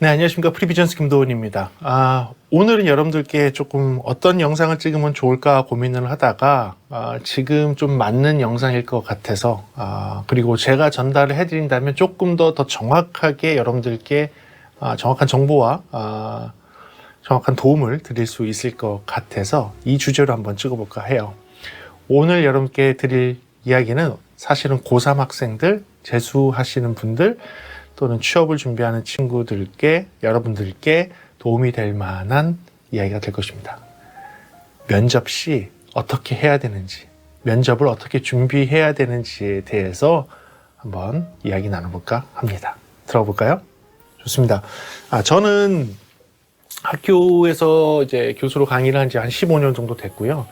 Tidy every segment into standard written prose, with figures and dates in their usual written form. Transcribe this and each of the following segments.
네, 안녕하십니까. 프리비전스 김도훈입니다. 오늘은 여러분들께 조금 어떤 영상을 찍으면 좋을까 고민을 하다가 지금 좀 맞는 영상일 것 같아서 그리고 제가 전달을 해드린다면 조금 더 정확하게 여러분들께 정확한 정보와 정확한 도움을 드릴 수 있을 것 같아서 이 주제로 한번 찍어볼까 해요. 오늘 여러분께 드릴 이야기는 사실은 고3 학생들, 재수하시는 분들 또는 취업을 준비하는 친구들께, 여러분들께 도움이 될 만한 이야기가 될 것입니다. 면접 시 어떻게 해야 되는지, 면접을 어떻게 준비해야 되는지에 대해서 한번 이야기 나눠볼까 합니다. 들어볼까요? 좋습니다. 저는 학교에서 이제 교수로 강의를 한 지 한 15년 정도 됐고요.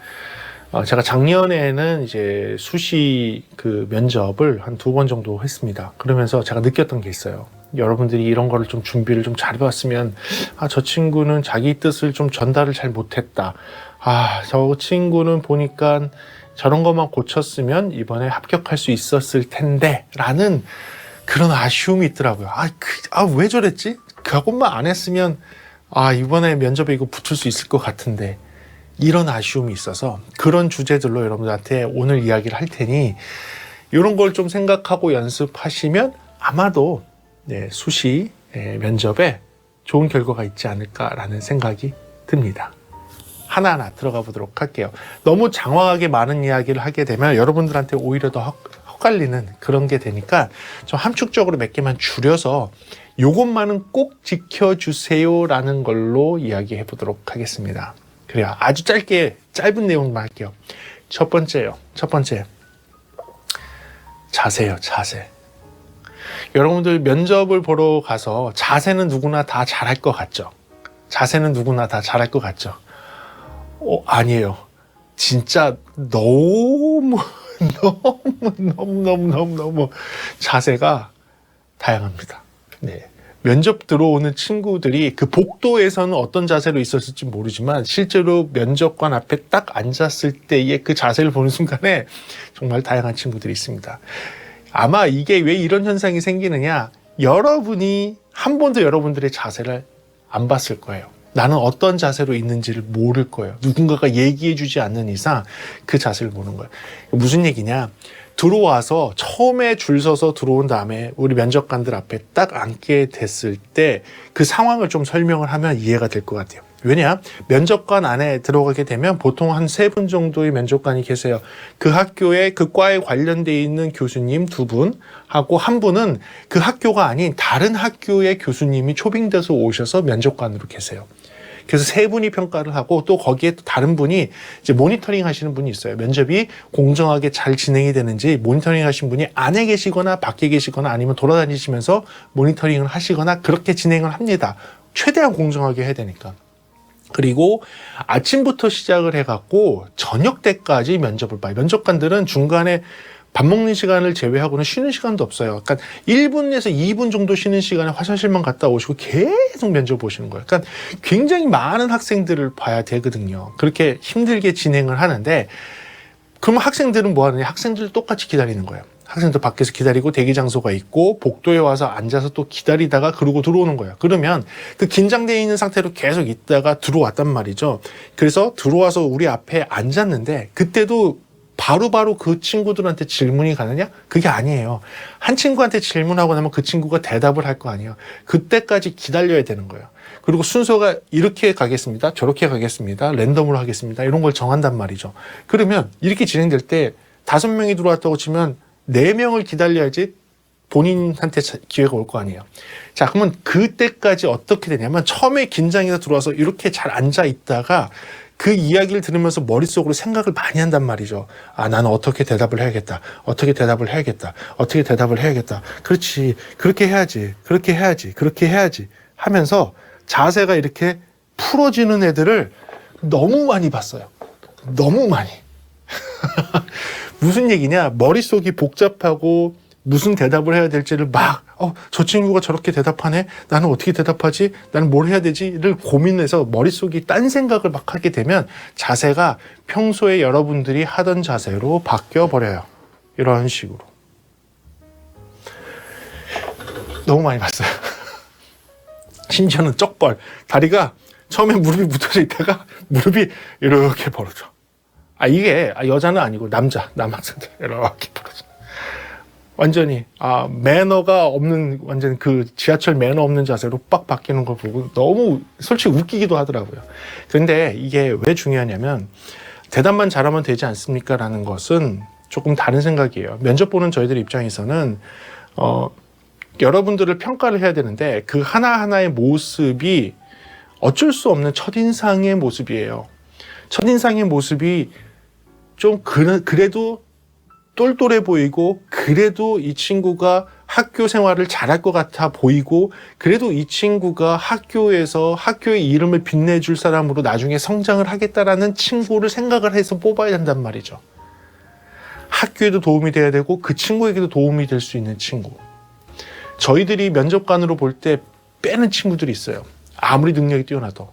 제가 작년에는 이제 수시 면접을 한 2번 정도 했습니다. 그러면서 제가 느꼈던 게 있어요. 여러분들이 이런 거를 좀 준비를 좀 잘 해봤으면, 저 친구는 자기 뜻을 좀 전달을 잘 못했다. 저 친구는 보니까 저런 것만 고쳤으면 이번에 합격할 수 있었을 텐데, 라는 그런 아쉬움이 있더라고요. 왜 저랬지? 그것만 안 했으면, 이번에 면접에 이거 붙을 수 있을 것 같은데. 이런 아쉬움이 있어서 그런 주제들로 여러분들한테 오늘 이야기를 할 테니 이런 걸 좀 생각하고 연습하시면 아마도 수시 면접에 좋은 결과가 있지 않을까라는 생각이 듭니다. 하나하나 들어가 보도록 할게요. 너무 장황하게 많은 이야기를 하게 되면 여러분들한테 오히려 더 헛갈리는 그런 게 되니까 좀 함축적으로 몇 개만 줄여서 요것만은 꼭 지켜주세요라는 걸로 이야기해 보도록 하겠습니다. 그래요. 아주 짧은 내용만 할게요. 첫 번째. 자세요, 자세. 여러분들 면접을 보러 가서 자세는 누구나 다 잘할 것 같죠? 아니에요. 진짜 너무 자세가 다양합니다. 네. 면접 들어오는 친구들이 그 복도에서는 어떤 자세로 있었을지 모르지만 실제로 면접관 앞에 딱 앉았을 때의 그 자세를 보는 순간에 정말 다양한 친구들이 있습니다. 아마 이게 왜 이런 현상이 생기느냐, 여러분이 한 번도 여러분들의 자세를 안 봤을 거예요. 나는 어떤 자세로 있는지를 모를 거예요. 누군가가 얘기해 주지 않는 이상 그 자세를 보는 거예요. 무슨 얘기냐, 들어와서 처음에 줄 서서 들어온 다음에 우리 면접관들 앞에 딱 앉게 됐을 때 그 상황을 좀 설명을 하면 이해가 될 것 같아요. 왜냐? 면접관 안에 들어가게 되면 보통 한 3분 정도의 면접관이 계세요. 그 학교에 그 과에 관련되어 있는 교수님 2분 하고 한 분은 그 학교가 아닌 다른 학교의 교수님이 초빙돼서 오셔서 면접관으로 계세요. 그래서 3분이 평가를 하고 또 거기에 또 다른 분이 이제 모니터링 하시는 분이 있어요. 면접이 공정하게 잘 진행이 되는지 모니터링 하신 분이 안에 계시거나 밖에 계시거나 아니면 돌아다니시면서 모니터링을 하시거나 그렇게 진행을 합니다. 최대한 공정하게 해야 되니까. 그리고 아침부터 시작을 해갖고 저녁 때까지 면접을 봐요. 면접관들은 중간에 밥 먹는 시간을 제외하고는 쉬는 시간도 없어요. 그러니까 1분에서 2분 정도 쉬는 시간에 화장실만 갔다 오시고 계속 면접 보시는 거예요. 그러니까 굉장히 많은 학생들을 봐야 되거든요. 그렇게 힘들게 진행을 하는데, 그러면 학생들은 뭐 하느냐? 학생들 똑같이 기다리는 거예요. 학생들 밖에서 기다리고 대기 장소가 있고 복도에 와서 앉아서 또 기다리다가 그러고 들어오는 거예요. 그러면 그 긴장되어 있는 상태로 계속 있다가 들어왔단 말이죠. 그래서 들어와서 우리 앞에 앉았는데 그때도 바로바로 그 친구들한테 질문이 가느냐? 그게 아니에요. 한 친구한테 질문하고 나면 그 친구가 대답을 할 거 아니에요. 그때까지 기다려야 되는 거예요. 그리고 순서가 이렇게 가겠습니다. 저렇게 가겠습니다. 랜덤으로 하겠습니다. 이런 걸 정한단 말이죠. 그러면 이렇게 진행될 때 5명이 들어왔다고 치면 4명을 기다려야지 본인한테 기회가 올 거 아니에요. 자, 그러면 그때까지 어떻게 되냐면 처음에 긴장해서 들어와서 이렇게 잘 앉아 있다가 그 이야기를 들으면서 머릿속으로 생각을 많이 한단 말이죠. 나는 어떻게 대답을 해야겠다. 그렇지. 그렇게 해야지. 하면서 자세가 이렇게 풀어지는 애들을 너무 많이 봤어요. 너무 많이. 무슨 얘기냐? 머릿속이 복잡하고 무슨 대답을 해야 될지를 저 친구가 저렇게 대답하네? 나는 어떻게 대답하지? 나는 뭘 해야 되지?를 고민해서 머릿속이 딴 생각을 막 하게 되면 자세가 평소에 여러분들이 하던 자세로 바뀌어 버려요. 이런 식으로. 너무 많이 봤어요. 심지어는 쩍벌. 다리가 처음에 무릎이 붙어져 있다가 무릎이 이렇게 벌어져. 이게 여자는 아니고 남학생들 이렇게 벌어져. 완전히 매너가 없는, 완전 그 지하철 매너 없는 자세로 빡 바뀌는 걸 보고 너무 솔직히 웃기기도 하더라고요. 그런데 이게 왜 중요하냐면 대답만 잘하면 되지 않습니까? 라는 것은 조금 다른 생각이에요. 면접 보는 저희들 입장에서는 여러분들을 평가를 해야 되는데 그 하나하나의 모습이 어쩔 수 없는 첫인상의 모습이에요. 첫인상의 모습이 좀 그래도 똘똘해 보이고, 그래도 이 친구가 학교 생활을 잘할 것 같아 보이고, 그래도 이 친구가 학교에서 학교의 이름을 빛내줄 사람으로 나중에 성장을 하겠다라는 친구를 생각을 해서 뽑아야 된단 말이죠. 학교에도 도움이 돼야 되고 그 친구에게도 도움이 될 수 있는 친구. 저희들이 면접관으로 볼 때 빼는 친구들이 있어요. 아무리 능력이 뛰어나도.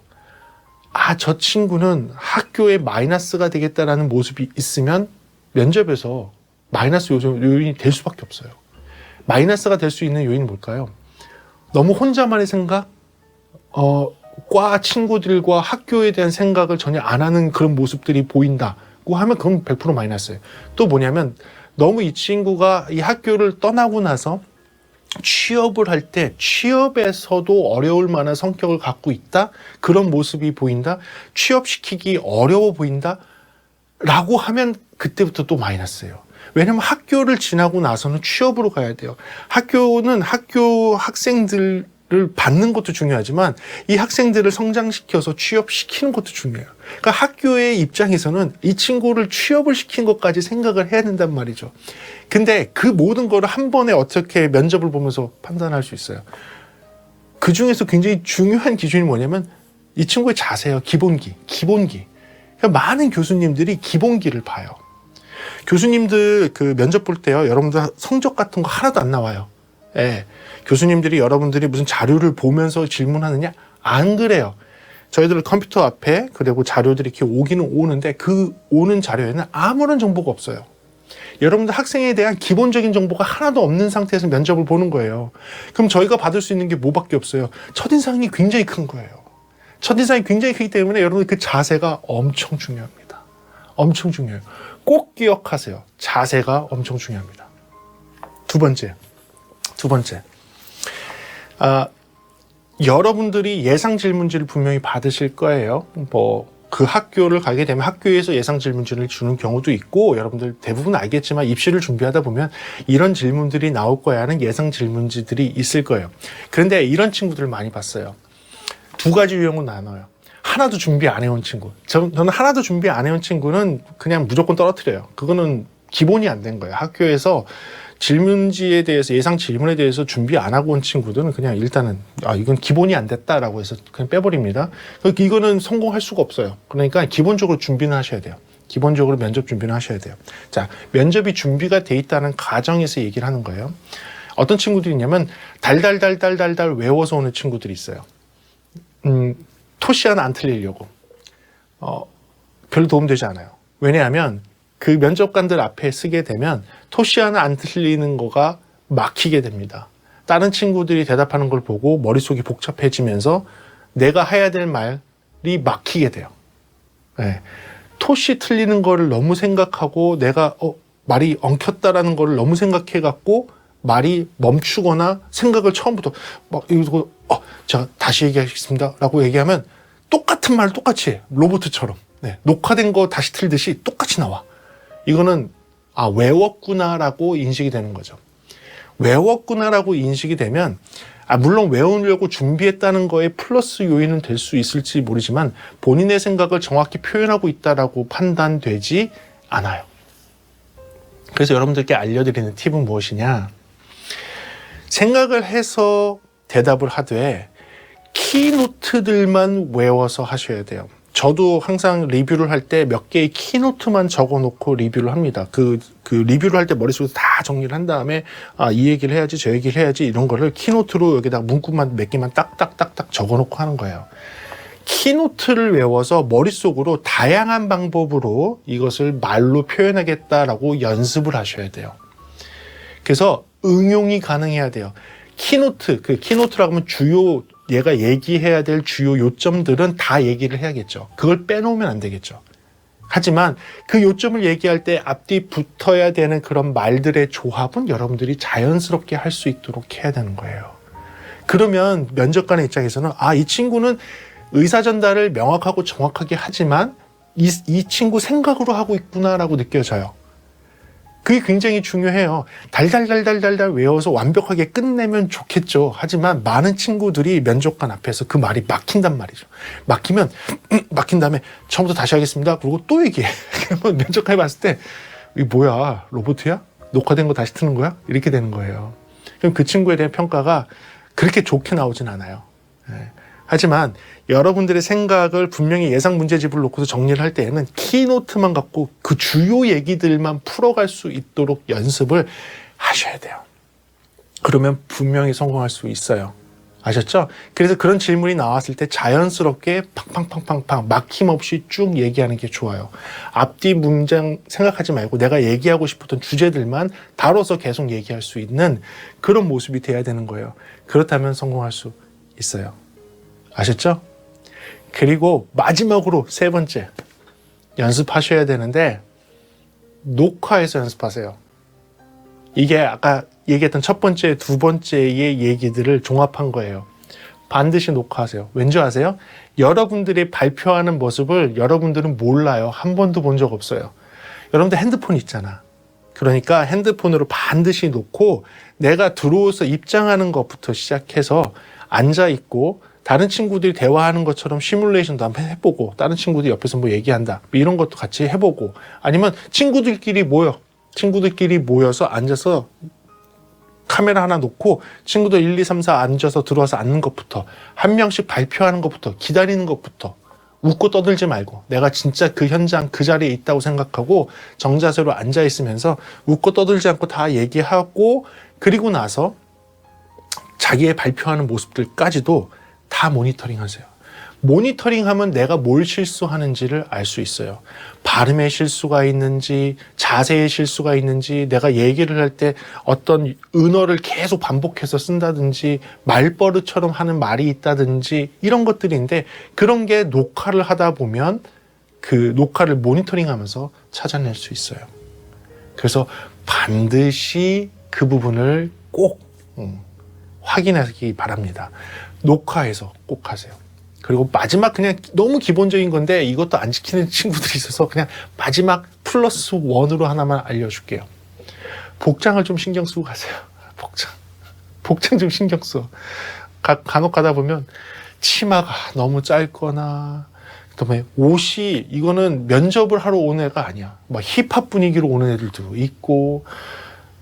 저 친구는 학교에 마이너스가 되겠다라는 모습이 있으면 면접에서 마이너스 요인이 될 수밖에 없어요. 마이너스가 될 수 있는 요인은 뭘까요? 너무 혼자만의 생각? 과 친구들과 학교에 대한 생각을 전혀 안 하는 그런 모습들이 보인다고 하면 그건 100% 마이너스예요. 또 뭐냐면 너무 이 친구가 이 학교를 떠나고 나서 취업을 할 때 취업에서도 어려울 만한 성격을 갖고 있다? 그런 모습이 보인다? 취업시키기 어려워 보인다? 라고 하면 그때부터 또 마이너스예요. 왜냐면 학교를 지나고 나서는 취업으로 가야 돼요. 학교는 학교 학생들을 받는 것도 중요하지만 이 학생들을 성장시켜서 취업시키는 것도 중요해요. 그러니까 학교의 입장에서는 이 친구를 취업을 시킨 것까지 생각을 해야 된단 말이죠. 근데 그 모든 거를 한 번에 어떻게 면접을 보면서 판단할 수 있어요? 그 중에서 굉장히 중요한 기준이 뭐냐면 이 친구의 자세예요. 기본기. 그러니까 많은 교수님들이 기본기를 봐요. 교수님들 그 면접 볼 때요, 여러분들 성적 같은 거 하나도 안 나와요. 예. 교수님들이 여러분들이 무슨 자료를 보면서 질문하느냐? 안 그래요. 저희들 컴퓨터 앞에 그리고 자료들이 이렇게 오기는 오는데 그 오는 자료에는 아무런 정보가 없어요. 여러분들 학생에 대한 기본적인 정보가 하나도 없는 상태에서 면접을 보는 거예요. 그럼 저희가 받을 수 있는 게 뭐밖에 없어요? 첫인상이 굉장히 큰 거예요. 첫인상이 굉장히 크기 때문에 여러분 그 자세가 엄청 중요합니다. 엄청 중요해요. 꼭 기억하세요. 자세가 엄청 중요합니다. 두 번째. 여러분들이 예상 질문지를 분명히 받으실 거예요. 그 학교를 가게 되면 학교에서 예상 질문지를 주는 경우도 있고, 여러분들 대부분 알겠지만 입시를 준비하다 보면 이런 질문들이 나올 거야 하는 예상 질문지들이 있을 거예요. 그런데 이런 친구들을 많이 봤어요. 두 가지 유형으로 나눠요. 하나도 준비 안 해온 친구. 저는 하나도 준비 안 해온 친구는 그냥 무조건 떨어뜨려요. 그거는 기본이 안 된 거예요. 학교에서 질문지에 대해서, 예상 질문에 대해서 준비 안 하고 온 친구들은 그냥 일단은 이건 기본이 안 됐다라고 해서 그냥 빼버립니다. 이거는 성공할 수가 없어요. 그러니까 기본적으로 준비는 하셔야 돼요. 기본적으로 면접 준비는 하셔야 돼요. 자, 면접이 준비가 돼 있다는 가정에서 얘기를 하는 거예요. 어떤 친구들이 있냐면 달달달 외워서 오는 친구들이 있어요. 토시 하나 안 틀리려고. 별로 도움되지 않아요. 왜냐하면 그 면접관들 앞에 쓰게 되면 토시 하나 안 틀리는 거가 막히게 됩니다. 다른 친구들이 대답하는 걸 보고 머릿속이 복잡해지면서 내가 해야 될 말이 막히게 돼요. 네. 토시 틀리는 거를 너무 생각하고 내가 말이 엉켰다라는 거를 너무 생각해갖고 말이 멈추거나 생각을 처음부터 이러고 제가 다시 얘기하겠습니다 라고 얘기하면 똑같은 말을 똑같이 해. 로봇처럼. 네. 녹화된 거 다시 틀듯이 똑같이 나와. 이거는 외웠구나라고 인식이 되는 거죠. 외웠구나라고 인식이 되면 물론 외우려고 준비했다는 거에 플러스 요인은 될 수 있을지 모르지만 본인의 생각을 정확히 표현하고 있다라고 판단되지 않아요. 그래서 여러분들께 알려드리는 팁은 무엇이냐? 생각을 해서 대답을 하되 키노트들만 외워서 하셔야 돼요. 저도 항상 리뷰를 할 때 몇 개의 키노트만 적어놓고 리뷰를 합니다. 그 리뷰를 할 때 머릿속에서 다 정리를 한 다음에 이 얘기를 해야지 저 얘기를 해야지 이런 거를 키노트로 여기다가 문구만 몇 개만 딱딱딱딱 적어놓고 하는 거예요. 키노트를 외워서 머릿속으로 다양한 방법으로 이것을 말로 표현하겠다라고 연습을 하셔야 돼요. 그래서 응용이 가능해야 돼요. 키노트라고 하면 주요 얘가 얘기해야 될 주요 요점들은 다 얘기를 해야겠죠. 그걸 빼놓으면 안 되겠죠. 하지만 그 요점을 얘기할 때 앞뒤 붙어야 되는 그런 말들의 조합은 여러분들이 자연스럽게 할 수 있도록 해야 되는 거예요. 그러면 면접관의 입장에서는 이 친구는 의사 전달을 명확하고 정확하게 하지만 이 친구 생각으로 하고 있구나라고 느껴져요. 그게 굉장히 중요해요. 달달달달달달 외워서 완벽하게 끝내면 좋겠죠. 하지만 많은 친구들이 면접관 앞에서 그 말이 막힌단 말이죠. 막힌 다음에 처음부터 다시 하겠습니다. 그리고 또 얘기해. 그러면 면접관이 봤을 때 이게 뭐야? 로봇이야? 녹화된 거 다시 트는 거야? 이렇게 되는 거예요. 그럼 그 친구에 대한 평가가 그렇게 좋게 나오진 않아요. 하지만 여러분들의 생각을 분명히 예상 문제집을 놓고서 정리를 할 때에는 키노트만 갖고 그 주요 얘기들만 풀어갈 수 있도록 연습을 하셔야 돼요. 그러면 분명히 성공할 수 있어요. 아셨죠? 그래서 그런 질문이 나왔을 때 자연스럽게 팡팡팡팡팡 막힘없이 쭉 얘기하는 게 좋아요. 앞뒤 문장 생각하지 말고 내가 얘기하고 싶었던 주제들만 다뤄서 계속 얘기할 수 있는 그런 모습이 돼야 되는 거예요. 그렇다면 성공할 수 있어요. 아셨죠? 그리고 마지막으로 세 번째 연습하셔야 되는데 녹화해서 연습하세요. 이게 아까 얘기했던 첫 번째, 두 번째의 얘기들을 종합한 거예요. 반드시 녹화하세요. 왠지 아세요? 여러분들이 발표하는 모습을 여러분들은 몰라요. 한 번도 본 적 없어요. 여러분들 핸드폰 있잖아. 그러니까 핸드폰으로 반드시 놓고 내가 들어와서 입장하는 것부터 시작해서 앉아있고 다른 친구들이 대화하는 것처럼 시뮬레이션도 한번 해보고 다른 친구들이 옆에서 뭐 얘기한다 이런 것도 같이 해보고 아니면 친구들끼리 모여서 앉아서 카메라 하나 놓고 친구들 1, 2, 3, 4 앉아서 들어와서 앉는 것부터 한 명씩 발표하는 것부터 기다리는 것부터 웃고 떠들지 말고 내가 진짜 그 현장 그 자리에 있다고 생각하고 정자세로 앉아있으면서 웃고 떠들지 않고 다 얘기하고 그리고 나서 자기의 발표하는 모습들까지도 다 모니터링 하세요. 모니터링하면 내가 뭘 실수하는지를 알 수 있어요. 발음에 실수가 있는지, 자세에 실수가 있는지, 내가 얘기를 할 때 어떤 은어를 계속 반복해서 쓴다든지, 말버릇처럼 하는 말이 있다든지, 이런 것들인데, 그런 게 녹화를 하다 보면 그 녹화를 모니터링 하면서 찾아낼 수 있어요. 그래서 반드시 그 부분을 꼭 확인하기 바랍니다. 녹화해서 꼭 하세요. 그리고 마지막 그냥 너무 기본적인 건데 이것도 안 지키는 친구들이 있어서 그냥 마지막 플러스 원으로 하나만 알려줄게요. 복장을 좀 신경 쓰고 가세요. 복장 좀 신경 써. 간혹 가다 보면 치마가 너무 짧거나 그다음에 옷이 이거는 면접을 하러 온 애가 아니야. 막 힙합 분위기로 오는 애들도 있고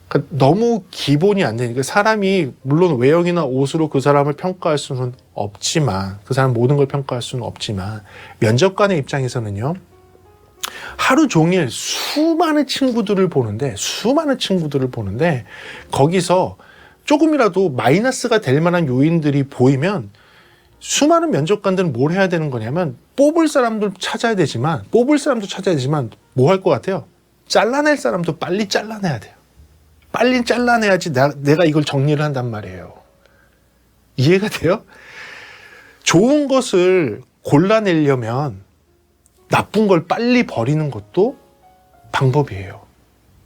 그러니까 너무 기본이 안 되니까 사람이 물론 외형이나 옷으로 그 사람을 평가할 수는 없지만 그 사람 모든 걸 평가할 수는 없지만 면접관의 입장에서는요 하루 종일 수많은 친구들을 보는데 거기서 조금이라도 마이너스가 될 만한 요인들이 보이면 수많은 면접관들은 뭘 해야 되는 거냐면 뽑을 사람도 찾아야 되지만 뭐 할 것 같아요? 잘라낼 사람도 빨리 잘라내야 돼요. 빨리 잘라내야지 내가 이걸 정리를 한단 말이에요. 이해가 돼요? 좋은 것을 골라내려면 나쁜 걸 빨리 버리는 것도 방법이에요.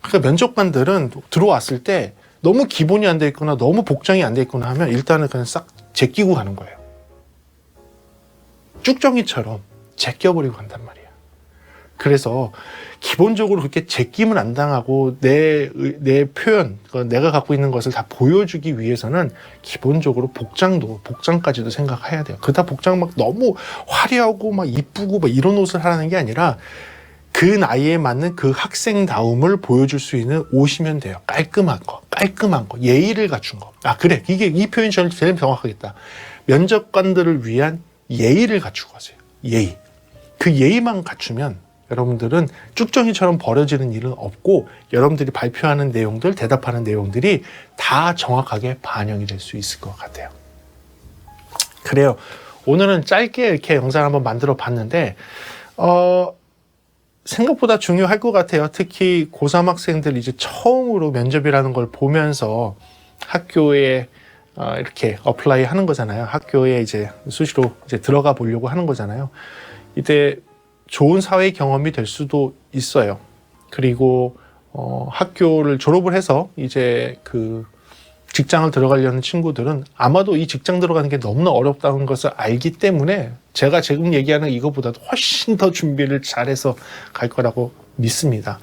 그러니까 면접관들은 들어왔을 때 너무 기본이 안 돼 있거나 너무 복장이 안 돼 있거나 하면 일단은 그냥 싹 제끼고 가는 거예요. 쭉정이처럼 제껴버리고 간단 말이에요. 그래서 기본적으로 그렇게 제끼면 안 당하고 내 표현, 내가 갖고 있는 것을 다 보여주기 위해서는 기본적으로 복장까지도 생각해야 돼요. 그다 복장 막 너무 화려하고 막 이쁘고 막 이런 옷을 하라는 게 아니라 그 나이에 맞는 그 학생다움을 보여줄 수 있는 옷이면 돼요. 깔끔한 거, 예의를 갖춘 거. 그래. 이 표현이 제일 정확하겠다. 면접관들을 위한 예의를 갖추고 가세요. 예의. 그 예의만 갖추면 여러분들은 쭉정이처럼 벌어지는 일은 없고 여러분들이 발표하는 내용들, 대답하는 내용들이 다 정확하게 반영이 될 수 있을 것 같아요. 그래요. 오늘은 짧게 이렇게 영상을 한번 만들어 봤는데 생각보다 중요할 것 같아요. 특히 고3 학생들 이제 처음으로 면접이라는 걸 보면서 학교에 이렇게 어플라이 하는 거잖아요. 학교에 이제 수시로 이제 들어가 보려고 하는 거잖아요. 이때 좋은 사회 경험이 될 수도 있어요. 그리고 학교를 졸업을 해서 이제 그 직장을 들어가려는 친구들은 아마도 이 직장 들어가는 게 너무나 어렵다는 것을 알기 때문에 제가 지금 얘기하는 이거보다도 훨씬 더 준비를 잘해서 갈 거라고 믿습니다.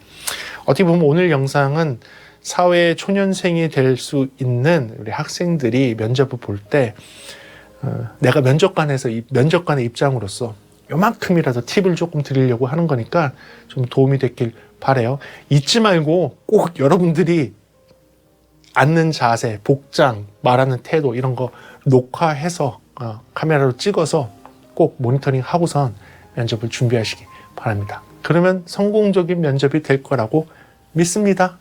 어떻게 보면 오늘 영상은 사회 초년생이 될 수 있는 우리 학생들이 면접을 볼 때 내가 면접관의 입장으로서 요만큼이라도 팁을 조금 드리려고 하는 거니까 좀 도움이 됐길 바라요. 잊지 말고 꼭 여러분들이 앉는 자세, 복장, 말하는 태도 이런 거 녹화해서 카메라로 찍어서 꼭 모니터링 하고선 면접을 준비하시기 바랍니다. 그러면 성공적인 면접이 될 거라고 믿습니다.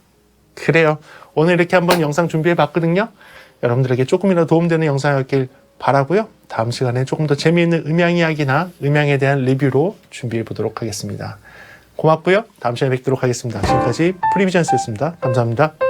그래요. 오늘 이렇게 한번 영상 준비해 봤거든요. 여러분들에게 조금이라도 도움되는 영상이었길 바라고요. 다음 시간에 조금 더 재미있는 음양 이야기나 음양에 대한 리뷰로 준비해 보도록 하겠습니다. 고맙고요. 다음 시간에 뵙도록 하겠습니다. 지금까지 프리비전스였습니다. 감사합니다.